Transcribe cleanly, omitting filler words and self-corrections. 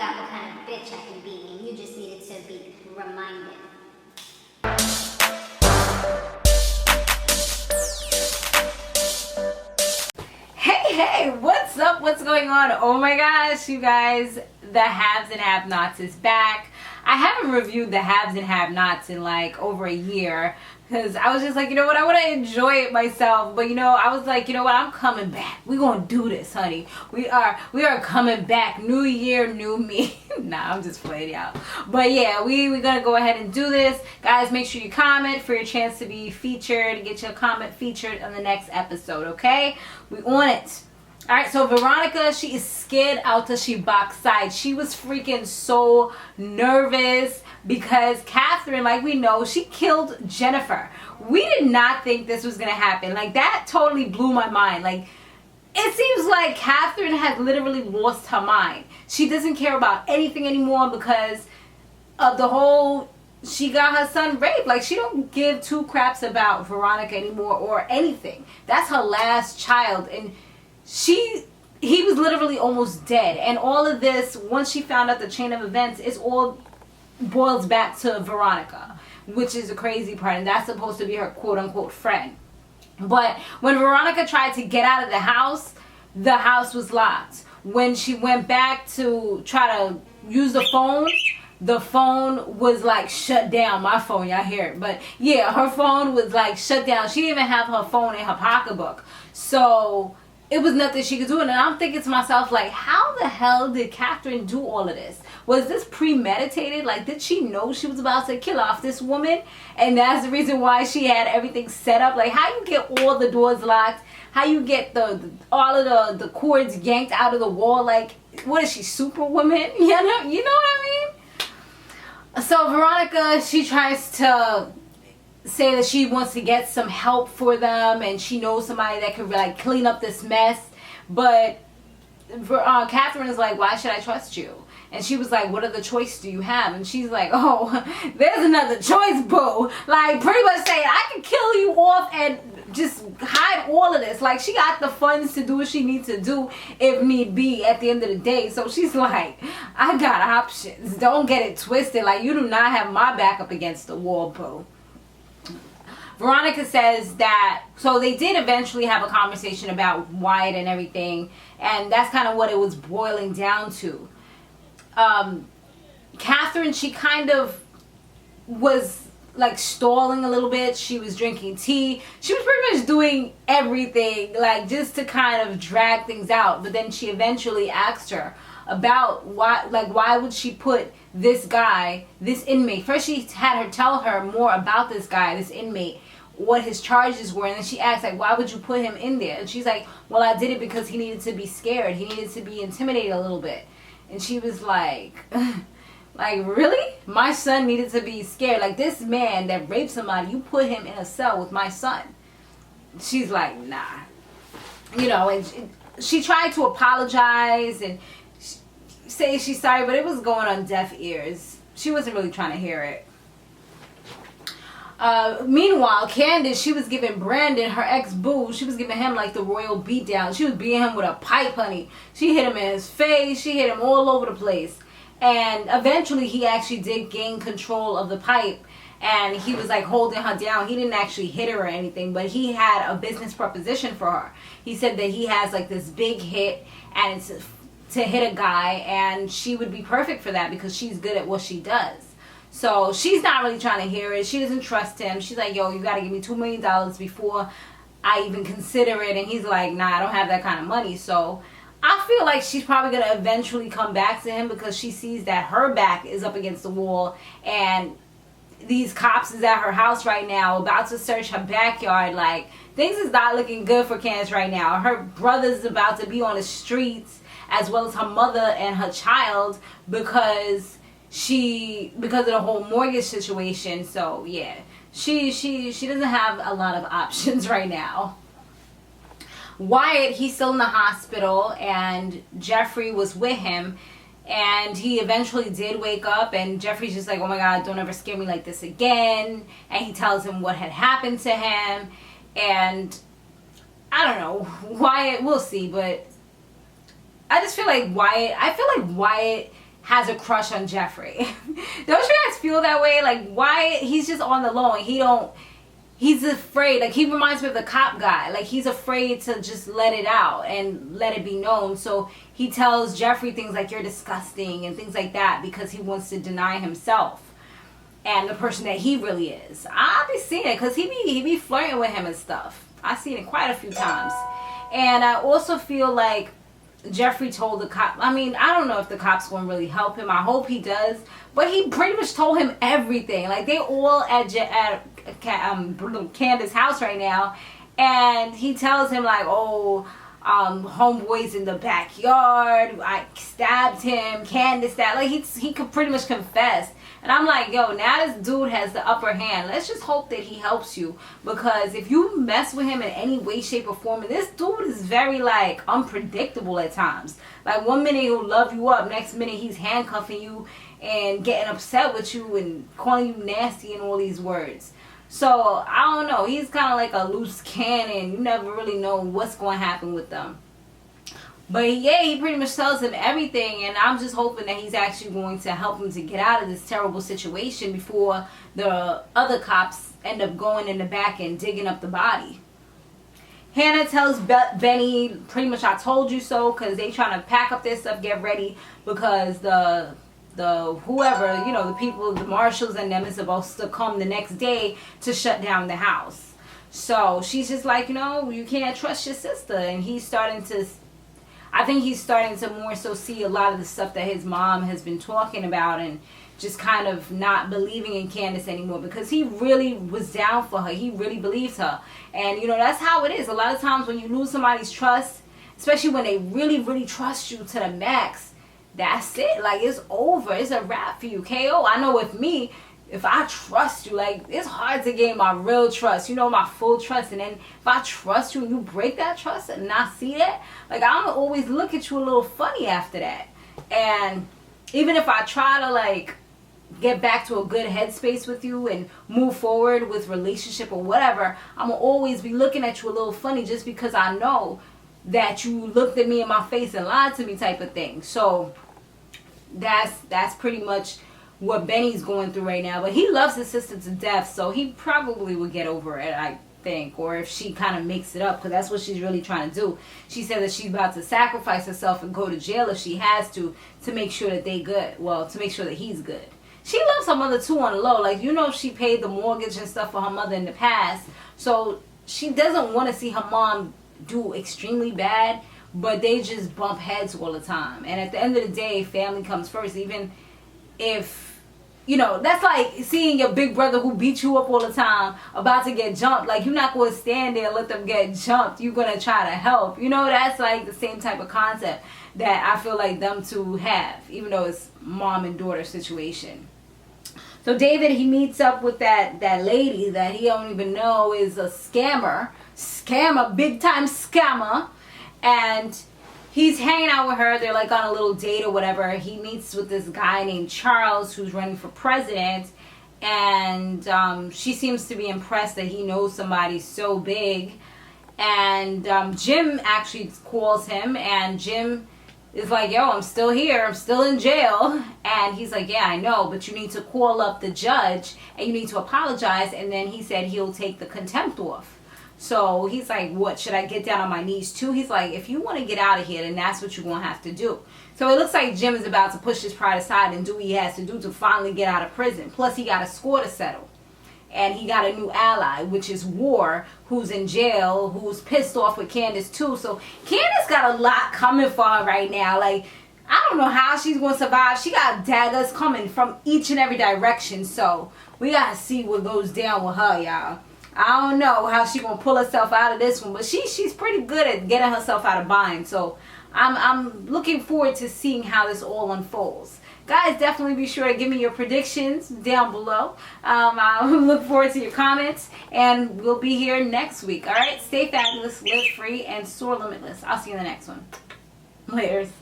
forgot what kind of bitch I can be, and you just needed to be reminded. Hey, what's up? What's going on? Oh my gosh, you guys, the Haves and Have-Nots is back. I haven't reviewed the Haves and Have-Nots in like over a year because I was just like, you know what, I want to enjoy it myself. But you know, I was like, you know what, I'm coming back. We're going to do this, honey. We are coming back. New year, new me. Nah, I'm just playing y'all. But yeah, we're going to go ahead and do this. Guys, make sure you comment for your chance to be featured and get your comment featured on the next episode, okay? We on it. All right, so Veronica, she is scared out till she backside. She was freaking so nervous because Katherine, like we know, she killed Jennifer. We did not think this was going to happen. Like, that totally blew my mind. Like, it seems like Katherine has literally lost her mind. She doesn't care about anything anymore because of the whole, she got her son raped. Like, she don't give two craps about Veronica anymore or anything. That's her last child, and he was literally almost dead. And all of this, once she found out the chain of events, it's all boils back to Veronica, which is the crazy part, and that's supposed to be her quote-unquote friend. But when Veronica tried to get out of the house was locked. When she went back to try to use the phone was like shut down. My phone, y'all hear it. But yeah, her phone was like shut down. She didn't even have her phone in her pocketbook. So it was nothing she could do. And I'm thinking to myself, like, how the hell did Katherine do all of this? Was this premeditated? Like, did she know she was about to kill off this woman? And that's the reason why she had everything set up. Like, how you get all the doors locked? How you get all of the cords yanked out of the wall? Like, what is she, Superwoman? You know what I mean? So Veronica, she tries to say that she wants to get some help for them, and she knows somebody that could like clean up this mess. But Katherine is like, why should I trust you? And she was like, what other choice do you have? And she's like, oh, there's another choice, boo. Like, pretty much saying, I can kill you off and just hide all of this. Like, she got the funds to do what she needs to do if need be at the end of the day. So she's like, I got options. Don't get it twisted. Like, you do not have my back up against the wall, boo. Veronica says that, so they did eventually have a conversation about Wyatt and everything, and that's kind of what it was boiling down to. Katherine, she kind of was like stalling a little bit. She was drinking tea. She was pretty much doing everything, like, just to kind of drag things out. But then she eventually asked her about why would she put this guy, this inmate. First she had her tell her more about this guy, this inmate, what his charges were, and then she asked, like, why would you put him in there? And she's like, well, I did it because he needed to be scared. He needed to be intimidated a little bit. And she was like, like, really? My son needed to be scared? Like, this man that raped somebody, you put him in a cell with my son? She's like, nah. You know, and she tried to apologize and say she's sorry, but it was going on deaf ears. She wasn't really trying to hear it. Meanwhile, Candace, she was giving Brandon, her ex-boo, she was giving him like the royal beatdown. She was beating him with a pipe, honey. She hit him in his face. She hit him all over the place. And eventually he actually did gain control of the pipe, and he was like holding her down. He didn't actually hit her or anything, but he had a business proposition for her. He said that he has like this big hit, and it's to hit a guy, and she would be perfect for that because she's good at what she does. So she's not really trying to hear it. She doesn't trust him. She's like, yo, you got to give me $2 million before I even consider it. And he's like, nah, I don't have that kind of money. So I feel like she's probably going to eventually come back to him because she sees that her back is up against the wall, and these cops is at her house right now about to search her backyard. Like, things is not looking good for Candace right now. Her brother's about to be on the streets, as well as her mother and her child, because of the whole mortgage situation. So yeah, she doesn't have a lot of options right now. Wyatt, he's still in the hospital, and Jeffrey was with him, and he eventually did wake up, and Jeffrey's just like, oh my god, don't ever scare me like this again. And he tells him what had happened to him, and I don't know, Wyatt, we'll see, but I just feel like Wyatt has a crush on Jeffrey. Don't you guys feel that way? Like, Wyatt, he's just on the low, and he's afraid. Like, he reminds me of the cop guy. Like, he's afraid to just let it out and let it be known. So he tells Jeffrey things like, you're disgusting, and things like that, because he wants to deny himself and the person that he really is. I be seeing it, because he be flirting with him and stuff. I've seen it quite a few times. And I also feel like Jeffrey told the cop, I mean, I don't know if the cops going to really help him. I hope he does. But he pretty much told him everything. Like, they all at Candace's house right now. And he tells him, like, oh, homeboy's in the backyard. I stabbed him. Candace that. Like, he could pretty much confess. And I'm like, yo, now this dude has the upper hand. Let's just hope that he helps you. Because if you mess with him in any way, shape, or form, and this dude is very, like, unpredictable at times. Like, one minute he'll love you up. Next minute he's handcuffing you and getting upset with you and calling you nasty and all these words. So, I don't know. He's kind of like a loose cannon. You never really know what's going to happen with them. But yeah, he pretty much tells him everything, and I'm just hoping that he's actually going to help him to get out of this terrible situation before the other cops end up going in the back and digging up the body. Hannah tells Benny, pretty much I told you so, because they trying to pack up their stuff, get ready, because the whoever, you know, the people, the marshals and them is supposed to come the next day to shut down the house. So she's just like, you know, you can't trust your sister, and I think he's starting to more so see a lot of the stuff that his mom has been talking about, and just kind of not believing in Candace anymore, because he really was down for her. He really believes her. And, you know, that's how it is. A lot of times when you lose somebody's trust, especially when they really, really trust you to the max, that's it. Like, it's over. It's a wrap for you. KO. I know with me, if I trust you, like, it's hard to gain my real trust, you know, my full trust. And then if I trust you and you break that trust and not see that, like, I'm gonna always look at you a little funny after that. And even if I try to, like, get back to a good headspace with you and move forward with relationship or whatever, I'm gonna always be looking at you a little funny, just because I know that you looked at me in my face and lied to me, type of thing. So that's pretty much what Benny's going through right now. But he loves his sister to death, so he probably will get over it, I think. Or if she kind of makes it up, because that's what she's really trying to do. She said that she's about to sacrifice herself and go to jail if she has to make sure that they good. Well, to make sure that he's good. She loves her mother too on the low. Like, you know, she paid the mortgage and stuff for her mother in the past, so she doesn't want to see her mom do extremely bad, but they just bump heads all the time. And at the end of the day, family comes first. Even if, you know, that's like seeing your big brother who beat you up all the time about to get jumped. Like, you're not going to stand there and let them get jumped. You're going to try to help. You know, that's like the same type of concept that I feel like them two have, even though it's mom and daughter situation. So David, he meets up with that lady that he don't even know is a scammer, big time scammer, and he's hanging out with her. They're like on a little date or whatever. He meets with this guy named Charles who's running for president, and she seems to be impressed that he knows somebody so big. And Jim actually calls him, and Jim is like, yo, I'm still here. I'm still in jail. And he's like, yeah, I know, but you need to call up the judge and you need to apologize. And then he said he'll take the contempt off. So he's like, what, should I get down on my knees too? He's like, if you want to get out of here, then that's what you're going to have to do. So it looks like Jim is about to push his pride aside and do what he has to do to finally get out of prison. Plus, he got a score to settle. And he got a new ally, which is War, who's in jail, who's pissed off with Candace too. So Candace got a lot coming for her right now. Like, I don't know how she's going to survive. She got daggers coming from each and every direction. So we got to see what goes down with her, y'all. I don't know how she's going to pull herself out of this one. But she's pretty good at getting herself out of bind. So I'm looking forward to seeing how this all unfolds. Guys, definitely be sure to give me your predictions down below. I look forward to your comments, and we'll be here next week. All right, stay fabulous, live free, and soar limitless. I'll see you in the next one. Laters.